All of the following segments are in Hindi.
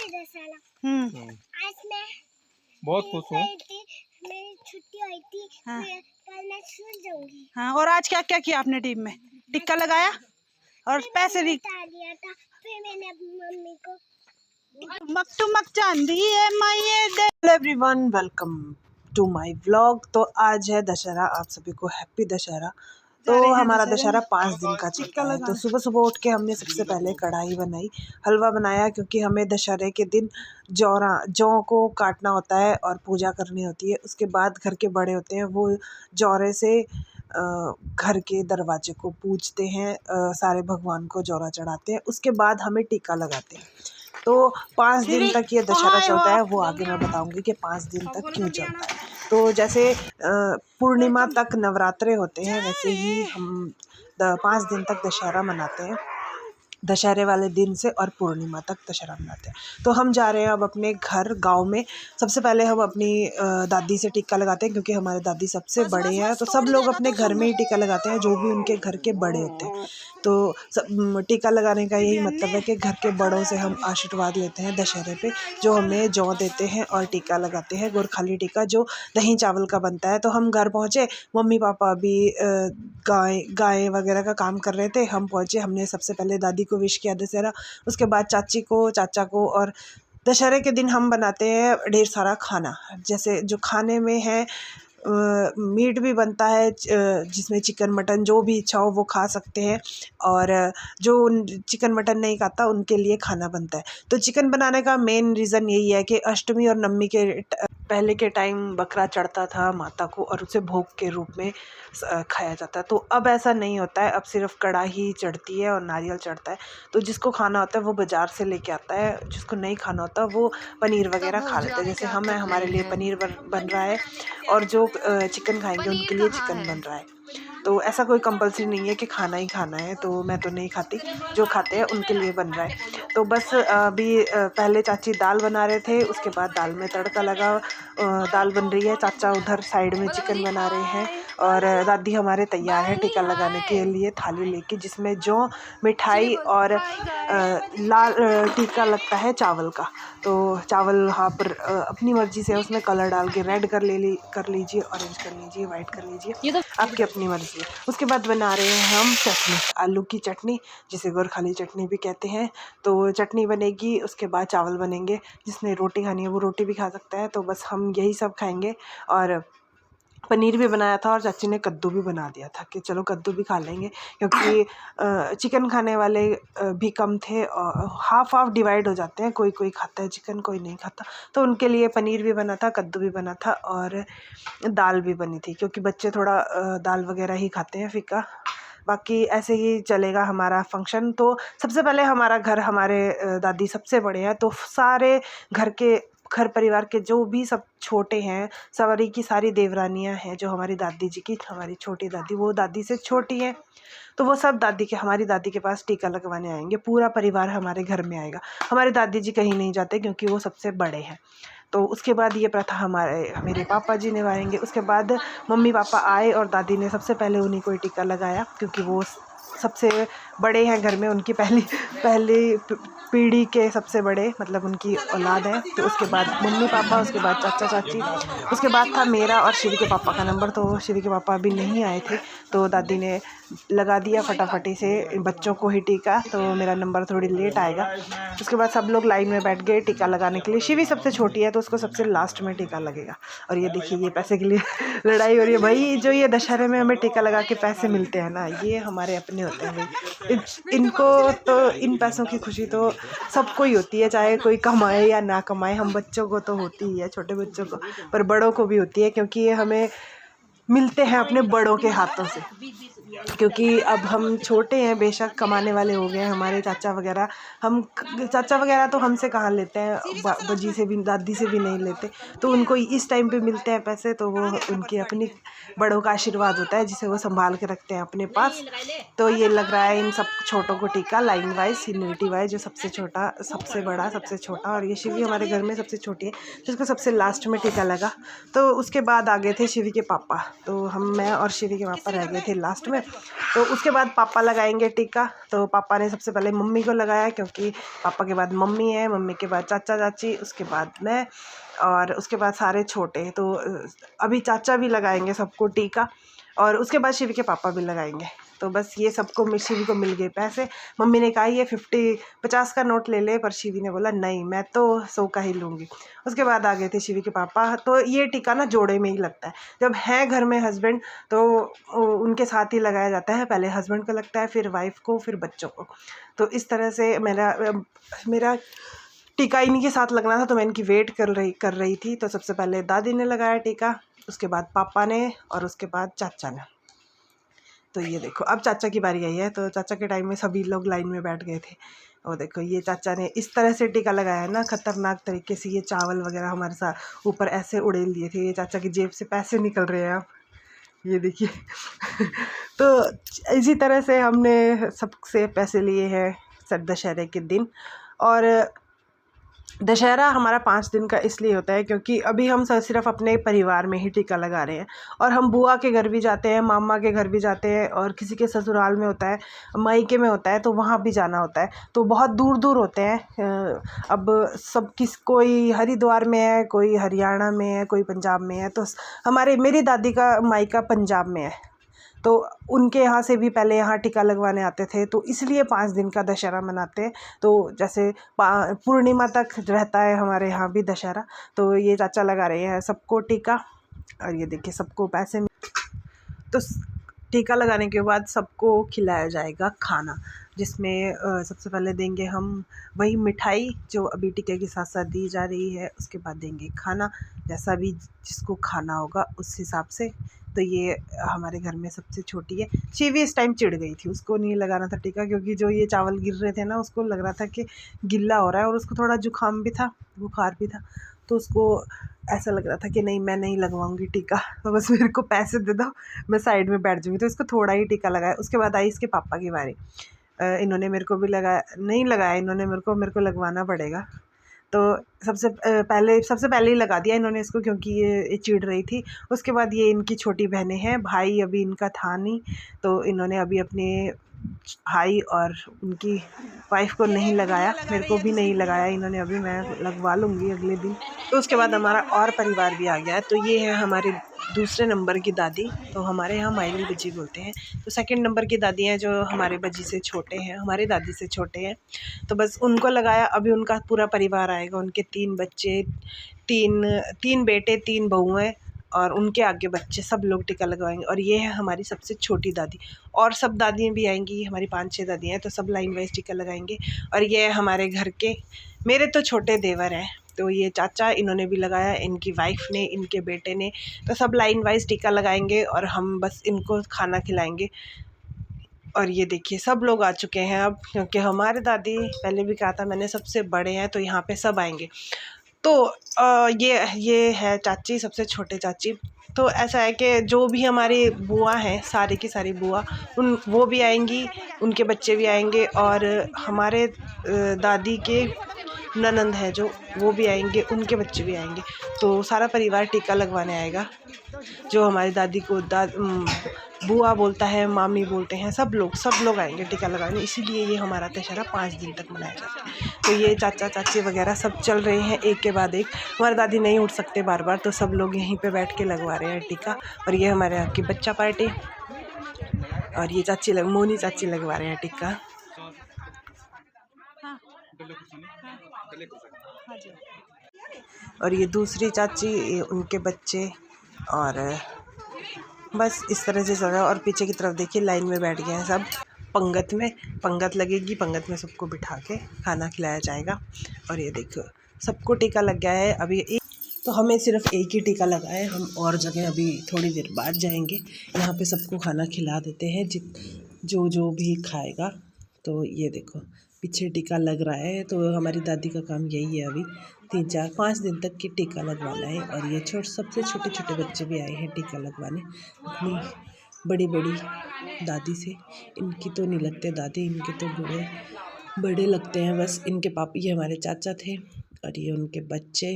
आज मैं बहुत खुश हूँ। मेरी छुट्टी हुई थी। हाँ। कल मैं स्कूल जाऊंगी। हाँ, और आज क्या क्या किया आपने टीम में? टिक्का लगाया और पैसे भी बता दिया था। फिर मैंने अपनी मम्मी को टुमक चांदी है माये दे। Hello everyone, welcome to my vlog. तो आज है दशहरा, आप सभी को हैप्पी दशहरा। तो हमारा दशहरा 5 दिन का चलता है। तो सुबह सुबह उठ के हमने सबसे पहले कढ़ाई बनाई, हलवा बनाया, क्योंकि हमें दशहरे के दिन जौ को काटना होता है और पूजा करनी होती है। उसके बाद घर के बड़े होते हैं, वो जौरे से घर के दरवाजे को पूजते हैं, सारे भगवान को जौरा चढ़ाते हैं। उसके बाद हमें टीका लगाते हैं। तो 5 दिन तक ये दशहरा चलता है, वो आगे मैं बताऊंगी कि 5 दिन तक क्यों चलता है। तो जैसे पूर्णिमा तक नवरात्रे होते हैं, वैसे ही हम 5 दिन तक दशहरा मनाते हैं। दशहरे वाले दिन से और पूर्णिमा तक दशहरा मनाते हैं। तो हम जा रहे हैं अब अपने घर गांव में। सबसे पहले हम अपनी दादी से टीका लगाते हैं, क्योंकि हमारे दादी सबसे बड़े हैं। तो सब लोग अपने घर में ही टीका लगाते हैं, जो भी उनके घर के बड़े होते हैं। तो टीका लगाने का यही मतलब है कि घर के बड़ों से हम आशीर्वाद लेते हैं दशहरे पे, जो हमें जौ देते हैं और टीका लगाते हैं, गोरखाली टीका, जो दही चावल का बनता है। तो हम घर पहुँचे, मम्मी पापा भी गाय वगैरह का काम कर रहे थे। हम पहुँचे, हमने सबसे पहले दादी को विश किया दशहरा, उसके बाद चाची को, चाचा को। और दशहरे के दिन हम बनाते हैं ढेर सारा खाना, जैसे जो खाने में है मीट भी बनता है, जिसमें चिकन मटन जो भी इच्छा हो वो खा सकते हैं, और जो चिकन मटन नहीं खाता उनके लिए खाना बनता है। तो चिकन बनाने का मेन रीज़न यही है कि अष्टमी और नवमी के पहले के टाइम बकरा चढ़ता था माता को, और उसे भोग के रूप में खाया जाता है। तो अब ऐसा नहीं होता है, अब सिर्फ कढ़ाई चढ़ती है और नारियल चढ़ता है। तो जिसको खाना होता है वो बाज़ार से लेके आता है, जिसको नहीं खाना होता वो पनीर वगैरह खा लेते हैं। जैसे हमारे लिए पनीर बन रहा है, और जो चिकन खाएंगे उनके लिए चिकन बन रहा है। तो ऐसा कोई कंपल्सरी नहीं है कि खाना ही खाना है। तो मैं तो नहीं खाती, जो खाते हैं उनके लिए बन रहा है। तो बस अभी पहले चाची दाल बना रहे थे, उसके बाद दाल में तड़का लगा, दाल बन रही है। चाचा उधर साइड में चिकन बना रहे हैं, और दादी हमारे तैयार है टीका लगाने के लिए थाली लेके, जिसमें जो मिठाई और लाल टीका लगता है चावल का। तो चावल वहाँ पर अपनी मर्जी से उसमें कलर डाल के रेड कर लीजिए, ऑरेंज कर लीजिए, वाइट कर लीजिए, आपकी अपनी मर्जी है। उसके बाद बना रहे हैं हम चटनी, आलू की चटनी, जिसे गोरखाली चटनी भी कहते हैं। तो चटनी बनेगी, उसके बाद चावल बनेंगे। जिसने रोटी खानी है वो रोटी भी खा सकता है। तो बस हम यही सब खाएंगे। और पनीर भी बनाया था, और चाची ने कद्दू भी बना दिया था कि चलो कद्दू भी खा लेंगे, क्योंकि चिकन खाने वाले भी कम थे, और हाफ डिवाइड हो जाते हैं, कोई कोई खाता है चिकन, कोई नहीं खाता। तो उनके लिए पनीर भी बना था, कद्दू भी बना था, और दाल भी बनी थी, क्योंकि बच्चे थोड़ा दाल वगैरह ही खाते हैं फीका। बाकी ऐसे ही चलेगा हमारा फंक्शन। तो सबसे पहले हमारा घर, हमारे दादी सबसे बड़े हैं, तो सारे घर परिवार के जो भी सब छोटे हैं, सारी की सारी देवरानियां हैं, जो हमारी दादी जी की, हमारी छोटी दादी, वो दादी से छोटी है, तो वो सब हमारी दादी के पास टीका लगवाने आएंगे। पूरा परिवार हमारे घर में आएगा। हमारे दादी जी कहीं नहीं जाते, क्योंकि वो सबसे बड़े हैं। तो उसके बाद ये प्रथा मेरे पापा जी निभाएंगे। उसके बाद मम्मी पापा आए, और दादी ने सबसे पहले उन्हीं को टीका लगाया, क्योंकि वो सबसे बड़े हैं घर में, उनकी पहली पीढ़ी के सबसे बड़े, मतलब उनकी औलाद है। तो उसके बाद मम्मी पापा, उसके बाद चाचा चाची, उसके बाद था मेरा और शिवी के पापा का नंबर। तो शिवी के पापा अभी नहीं आए थे, तो दादी ने लगा दिया फटाफटी से बच्चों को ही टीका। तो मेरा नंबर थोड़ी लेट आएगा। उसके बाद सब लोग लाइन में बैठ गए टीका लगाने के लिए। शिवी सबसे छोटी है, तो उसको सबसे लास्ट में टीका लगेगा। और ये देखिए, ये पैसे के लिए लड़ाई हो रही है। भाई, जो ये दशहरे में हमें टीका लगा के पैसे मिलते हैं ना, ये हमारे अपने होते हैं भाई। इनको तो, इन पैसों की खुशी तो सबको ही होती है, चाहे कोई कमाए या ना कमाए। हम बच्चों को तो होती ही है, छोटे बच्चों को, पर बड़ों को भी होती है, क्योंकि ये हमें मिलते हैं अपने बड़ों के हाथों से। क्योंकि अब हम छोटे हैं, बेशक कमाने वाले हो गए हैं हमारे चाचा वगैरह। चाचा वगैरह तो हमसे कहाँ लेते हैं, बजी से भी, दादी से भी नहीं लेते। तो उनको इस टाइम पे मिलते हैं पैसे, तो वो उनके अपनी बड़ों का आशीर्वाद होता है, जिसे वो संभाल के रखते हैं अपने पास। तो ये लग रहा है इन सब छोटों को टीका, लाइन वाइज, सीनियरिटी वाइज, जो सबसे छोटा, सबसे बड़ा, सबसे छोटा। और ये शिवी हमारे घर में सबसे छोटी है, जिसको सबसे लास्ट में टीका लगा। तो उसके बाद आ गए थे शिवी के पापा। तो मैं और शिवी के पापा रह गए थे लास्ट में। में। तो उसके बाद पापा लगाएंगे टीका। तो पापा ने सबसे पहले मम्मी को लगाया, क्योंकि पापा के बाद मम्मी है, मम्मी के बाद चाचा चाची, उसके बाद मैं, और उसके बाद सारे छोटे। तो अभी चाचा भी लगाएंगे सबको टीका, और उसके बाद शिवी के पापा भी लगाएंगे। तो बस ये सबको शिवी को मिल गए पैसे। मम्मी ने कहा ये 50 का नोट ले ले, पर शिवी ने बोला नहीं, मैं तो 100 का ही लूँगी। उसके बाद आ गए थे शिवी के पापा। तो ये टीका ना जोड़े में ही लगता है। जब है घर में हस्बैंड तो उनके साथ ही लगाया जाता है। पहले हस्बैंड को लगता है, फिर वाइफ को, फिर बच्चों को। तो इस तरह से मेरा टीका इन्हीं के साथ लगना था, तो मैं इनकी वेट कर रही थी। तो सबसे पहले दादी ने लगाया टीका, उसके बाद पापा ने, और उसके बाद चाचा ने। तो ये देखो अब चाचा की बारी आई है। तो चाचा के टाइम में सभी लोग लाइन में बैठ गए थे। और देखो ये चाचा ने इस तरह से टीका लगाया है ना, खतरनाक तरीके से। ये चावल वगैरह हमारे साथ ऊपर ऐसे उड़ेल दिए थे। ये चाचा की जेब से पैसे निकल रहे हैं अब, ये देखिए। तो इसी तरह से हमने सबसे पैसे लिए हैं दशहरे के दिन। और दशहरा हमारा 5 दिन का इसलिए होता है क्योंकि अभी हम सिर्फ अपने परिवार में ही टीका लगा रहे हैं। और हम बुआ के घर भी जाते हैं, मामा के घर भी जाते हैं, और किसी के ससुराल में होता है, मायके में होता है, तो वहाँ भी जाना होता है। तो बहुत दूर दूर होते हैं। अब कोई हरिद्वार में है, कोई हरियाणा में है, कोई पंजाब में है। तो मेरी दादी का मायका पंजाब में है, तो उनके यहाँ से भी पहले यहाँ टीका लगवाने आते थे। तो इसलिए 5 दिन का दशहरा मनाते हैं। तो जैसे पूर्णिमा तक रहता है हमारे यहाँ भी दशहरा। तो ये चाचा लगा रहे हैं सबको टीका, और ये देखिए सबको पैसे। तो टीका लगाने के बाद सबको खिलाया जाएगा खाना, जिसमें सबसे पहले देंगे हम वही मिठाई जो अभी टीके के साथ साथ दी जा रही है। उसके बाद देंगे खाना, जैसा भी जिसको खाना होगा उस हिसाब से। तो ये हमारे घर में सबसे छोटी है। शिवी इस टाइम चिढ़ गई थी, उसको नहीं लगाना था टीका, क्योंकि जो ये चावल गिर रहे थे ना, उसको लग रहा था कि गिल्ला हो रहा है, और उसको थोड़ा जुकाम भी था, बुखार भी था। तो उसको ऐसा लग रहा था कि नहीं, मैं नहीं लगवाऊंगी टीका, तो बस मेरे को पैसे दे दो, मैं साइड में बैठ जाऊँगी। तो इसको थोड़ा ही टीका लगाया। उसके बाद आई इसके पापा की बारी। इन्होंने मेरे को भी नहीं लगाया इन्होंने, मेरे को लगवाना पड़ेगा। तो सबसे पहले ही लगा दिया इन्होंने इसको, क्योंकि ये चिढ़ रही थी। उसके बाद ये इनकी छोटी बहनें हैं, भाई अभी इनका था नहीं, तो इन्होंने अभी अपने भाई और उनकी वाइफ को नहीं लगाया, मेरे को भी नहीं लगाया इन्होंने अभी। मैं लगवा लूँगी अगले दिन। तो उसके बाद हमारा और परिवार भी आ गया है। तो ये है हमारे दूसरे नंबर की दादी, तो हमारे यहाँ मायरी बज्जी बोलते हैं। तो सेकंड नंबर की दादी हैं, जो हमारे बज्जी से छोटे हैं, हमारी दादी से छोटे हैं। तो बस उनको लगाया। अभी उनका पूरा परिवार आएगा, उनके 3 बच्चे, 3 बेटे, 3 बहुएँ, और उनके आगे बच्चे, सब लोग टीका लगवाएंगे। और ये है हमारी सबसे छोटी दादी, और सब दादियाँ भी आएंगी, हमारी 5-6 दादियाँ हैं, तो सब लाइन वाइज टीका लगाएंगे। और ये है हमारे घर के मेरे तो छोटे देवर हैं, तो ये चाचा, इन्होंने भी लगाया, इनकी वाइफ ने, इनके बेटे ने। तो सब लाइन वाइज टीका लगाएंगे, और हम बस इनको खाना खिलाएंगे। और ये देखिए सब लोग आ चुके हैं अब, क्योंकि हमारे दादी, पहले भी कहा था मैंने, सबसे बड़े हैं, तो यहाँ पे सब आएंगे। तो ये है चाची, सबसे छोटे चाची। तो ऐसा है कि जो भी हमारी बुआ हैं, सारी की सारी बुआ, वो भी आएंगी, उनके बच्चे भी आएंगे, और हमारे दादी के ननंद है जो, वो भी आएंगे, उनके बच्चे भी आएंगे। तो सारा परिवार टीका लगवाने आएगा। जो हमारी दादी को बुआ बोलता है, मामी बोलते हैं, सब लोग आएंगे टीका लगाने। इसीलिए ये हमारा दशहरा 5 दिन तक मनाया जाता है। तो ये चाचा चाची वगैरह सब चल रहे हैं एक के बाद एक। हमारे दादी नहीं उठ सकते बार बार, तो सब लोग यहीं पे बैठ के लगवा रहे हैं टीका। और ये हमारे यहाँ की बच्चा पार्टी, और ये मोनी चाची लगवा रहे हैं टीका। और ये दूसरी चाची, ये उनके बच्चे, और बस इस तरह से चल रहा है। और पीछे की तरफ देखिए लाइन में बैठ गए हैं सब। पंगत लगेगी, पंगत में सबको बिठा के खाना खिलाया जाएगा। और ये देखो सबको टीका लग गया है। अभी तो हमें सिर्फ एक ही टीका लगा है, हम और जगह अभी थोड़ी देर बाद जाएंगे। यहाँ पे सबको खाना खिला देते हैं, जो भी खाएगा। तो ये देखो पीछे टीका लग रहा है। तो हमारी दादी का काम यही है, अभी 3-4-5 दिन तक की टीका लगवाना है। और ये सबसे छोटे छोटे बच्चे भी आए हैं टीका लगवाने अपनी बड़ी दादी से। इनकी तो नहीं लगते दादी, इनके तो बड़े लगते हैं बस। इनके पापा, ये हमारे चाचा थे, और ये उनके बच्चे,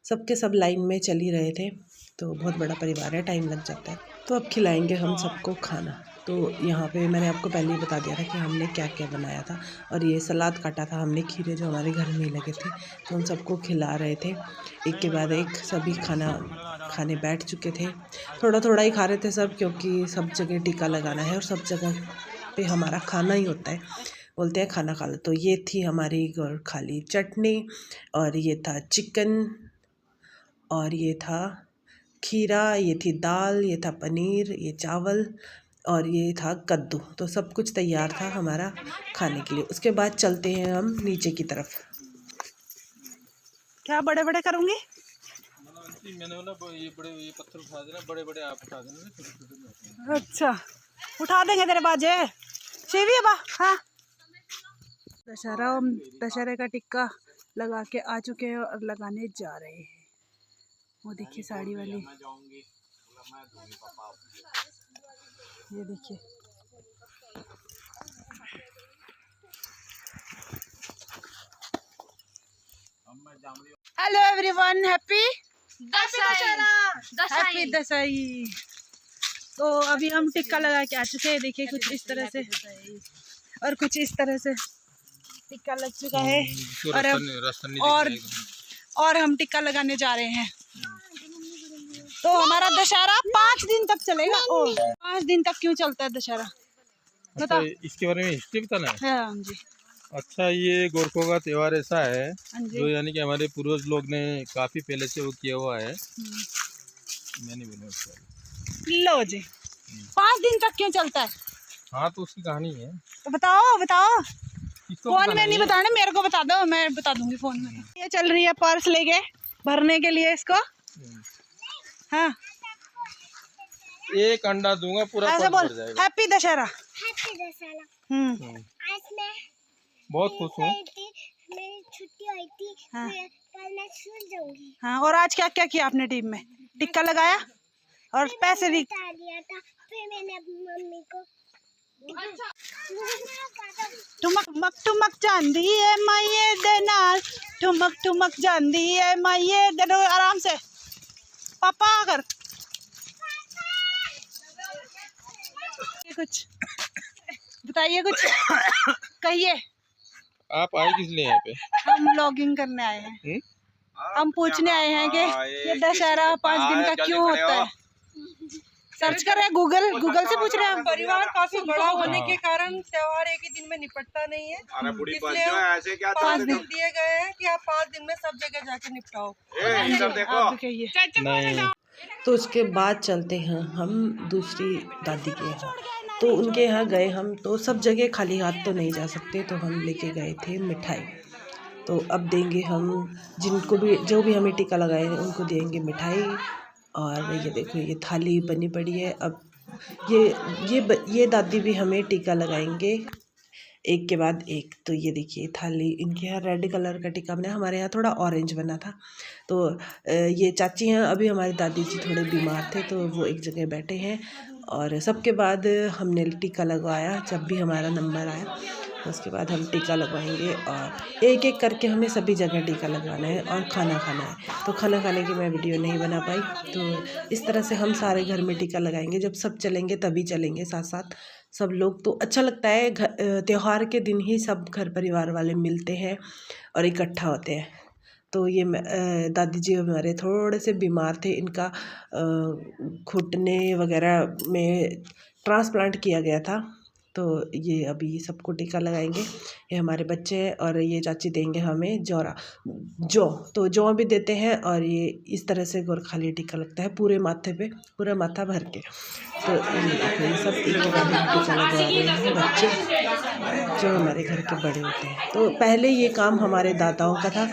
सबके सब लाइन में चल ही रहे थे। तो बहुत बड़ा परिवार है, टाइम लग जाता है। तो अब खिलाएंगे हम सबको खाना। तो यहाँ पे मैंने आपको पहले ही बता दिया था कि हमने क्या क्या बनाया था। और ये सलाद काटा था हमने, खीरे जो हमारे घर में ही लगे थे, तो उन सबको खिला रहे थे एक के बाद एक। सभी खाना खाने बैठ चुके थे, थोड़ा थोड़ा ही खा रहे थे सब, क्योंकि सब जगह टीका लगाना है और सब जगह पे हमारा खाना ही होता है, बोलते हैं खाना खा लो। तो ये थी हमारी खाली चटनी, और ये था चिकन, और ये था खीरा, ये थी दाल, ये था पनीर, ये चावल, और ये था कद्दू। तो सब कुछ तैयार था हमारा खाने के लिए। उसके बाद चलते हैं हम नीचे की तरफ। क्या बड़े बड़े करूँगी? मैंने बोला ये बड़े ये पत्थर उठा देना, बड़े बड़े आप उठा देना, छोटे छोटे। अच्छा, उठा देंगे तेरे बाजे शिवी बा। हाँ, दशहरे का टिक्का लगा के आ चुके हैं और लगाने जा रहे हैं। वो देखिए साड़ी वाली, ये देखिए। Hello everyone, happy Dussehra. तो अभी हम टिक्का लगा के आ चुके हैं, देखिए कुछ इस तरह से और कुछ इस तरह से टिक्का लग चुका है। और हम टिक्का लगाने जा रहे हैं। तो हमारा दशहरा 5 दिन तक चलेगा। ओ, 5 दिन तक क्यों चलता है दशहरा? अच्छा, इसके बारे में हिस्ट्री बताना है। हाँ जी। अच्छा, ये गोरखों का त्योहार ऐसा है जो यानी कि हमारे पूर्वज लोग ने काफी पहले से वो किया हुआ है। मैंने बोला लो जी, 5 दिन तक क्यों चलता है? हाँ, तो उसकी कहानी है। तो बताओ बताओ। फोन में नहीं है? बताना, मेरे को बता दो, मैं बता दूंगी फोन में। ये चल रही है पर्स लेके भरने के लिए इसको। हाँ, एक अंडा दूंगा पूरा ऐसे पर्स बोल, भर जाएगा। हैप्पी दशहरा। हैप्पी दशहरा। आज मैं बहुत खुश हूँ। मेरी छुट्टी हुई थी। हाँ। कल मैं स्कूल जाऊंगी। हाँ, और आज क्या क्या किया आपने टीम में? टिक्का लगाया और पैसे भी बता दिया था। फिर मैंने अपनी मम्मी को ठुमक ठुमक ठुमक जांदी है माये दे नाल, ठुमक ठुमक जांदी है माये दे। आराम से पापा कर कुछ बताइए, कुछ कहिए। आप आए किस लिए यहाँ पे? हम लॉगिंग करने आए हैं। हम पूछने आए हैं कि ये दशहरा 5 दिन का क्यों होता है। सर्च कर रहे हैं, गूगल से पूछ रहे हैं। परिवार काफी बड़ा होने के कारण त्योहार एक ही दिन में निपटता नहीं है, इसलिए 5 दिन दिए गए हैं कि आप 5 दिन में सब जगह जाके निपटाओ। आप भी कहिए। तो उसके बाद चलते हैं हम दूसरी दादी के यहाँ। तो उनके यहाँ गए हम, तो सब जगह खाली हाथ तो नहीं जा सकते, तो हम लेके गए थे मिठाई। तो अब देंगे हम जिनको भी, जो भी हमें टीका लगाए हैं उनको देंगे मिठाई। और ये देखो, ये थाली बनी पड़ी है। अब ये दादी भी हमें टीका लगाएंगे एक के बाद एक। तो ये देखिए थाली, इनके यहाँ रेड कलर का टीका बना, हमारे यहाँ थोड़ा ऑरेंज बना था। तो ये चाची हैं, अभी हमारी दादी जी थोड़े बीमार थे तो वो एक जगह बैठे हैं। और सबके बाद हमने टीका लगवाया। जब भी हमारा नंबर आया उसके बाद हम टीका लगवाएंगे, और एक एक करके हमें सभी जगह टीका लगवाना है और खाना खाना है। तो खाना खाने की मैं वीडियो नहीं बना पाई। तो इस तरह से हम सारे घर में टीका लगाएंगे। जब सब चलेंगे तभी चलेंगे साथ साथ सब लोग। तो अच्छा लगता है, त्योहार के दिन ही सब घर परिवार वाले मिलते हैं और इकट्ठा होते हैं। तो ये दादी जी हमारे थोड़े से बीमार थे, इनका घुटने वगैरह में ट्रांसप्लांट किया गया था। तो ये अभी सबको टीका लगाएंगे। ये हमारे बच्चे हैं और ये चाची देंगे हमें तो जौ भी देते हैं। और ये इस तरह से गोरखाली टीका लगता है पूरे माथे पे, पूरा माथा भर के। तो ये देखो, ये सब एक के बाद एक टीका लगवा रहे हैं बच्चे जो हमारे घर के बड़े होते हैं। तो पहले ये काम हमारे दादाओं का था,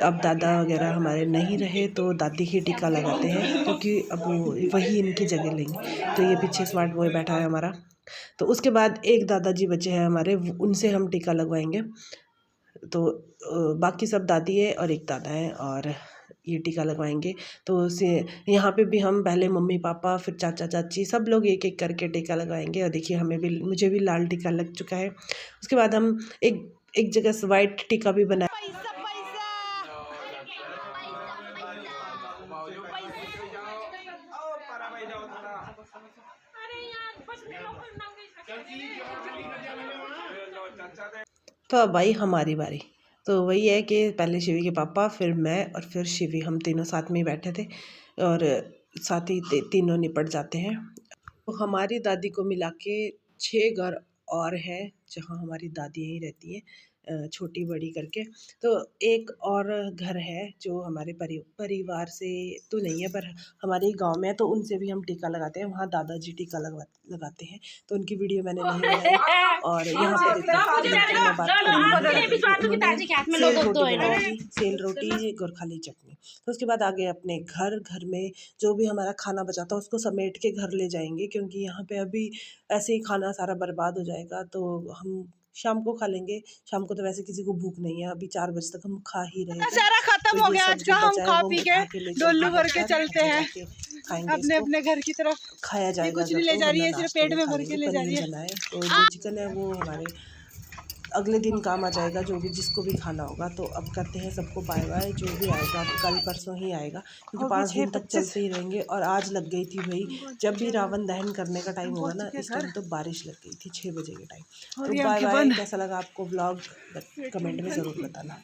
अब दादा वगैरह हमारे नहीं रहे तो दादी ही टीका लगाते हैं, क्योंकि अब वही इनकी जगह लेंगे। तो ये पीछे स्मार्ट बॉय बैठा है हमारा। तो उसके बाद एक दादाजी बचे हैं हमारे, उनसे हम टीका लगवाएंगे। तो बाकी सब दादी है और एक दादा है, और ये टीका लगवाएंगे। तो उसे यहाँ पे भी हम पहले मम्मी पापा, फिर चाचा चाची, सब लोग एक एक करके टीका लगवाएंगे। और देखिए मुझे भी लाल टीका लग चुका है। उसके बाद हम एक जगह से वाइट टीका भी बनाए। तो अब आई हमारी बारी। तो वही है कि पहले शिवी के पापा, फिर मैं और फिर शिवी, हम तीनों साथ में ही बैठे थे और साथ ही तीनों निपट जाते हैं। तो हमारी दादी को मिला के 6 घर और हैं जहाँ हमारी दादी यहीं रहती हैं, छोटी बड़ी करके। तो एक और घर है जो हमारे परिवार से तो नहीं है पर हमारे गांव में है, तो उनसे भी हम टीका लगाते हैं। वहाँ दादाजी टीका लगाते हैं, तो उनकी वीडियो मैंने नहीं बनाई। और यहाँ पे मैं बात करूँगी सेल रोटी गोरखाली चटनी। तो उसके बाद आगे अपने घर में जो भी हमारा खाना बचा था उसको समेट के घर ले जाएंगे, क्योंकि यहाँ पे अभी ऐसे ही खाना सारा बर्बाद हो जाएगा। तो हम शाम को खा लेंगे। शाम को तो वैसे किसी को भूख नहीं है, अभी 4 बजे तक हम खा ही रहे थे। सारा खत्म हो गया आज का, हम खा पी के डोलू भर के चलते हैं अपने अपने घर की तरफ। खाया जाएगा, कुछ नहीं ले जा रही है, सिर्फ पेट में भर के ले जा रही है। तो जो चिकन है वो हमारे अगले दिन काम आ जाएगा, जो भी जिसको भी खाना होगा। तो अब करते हैं सबको बाय बाय। जो भी आएगा कल परसों ही आएगा, क्योंकि 5 दिन तक चलते ही रहेंगे। और आज लग गई थी भाई, जब भी रावण दहन करने का टाइम होगा ना, इस टाइम तो बारिश लग गई थी 6 बजे के टाइम। तो बाय बाय। कैसा लगा आपको व्लॉग कमेंट में ज़रूर बताना।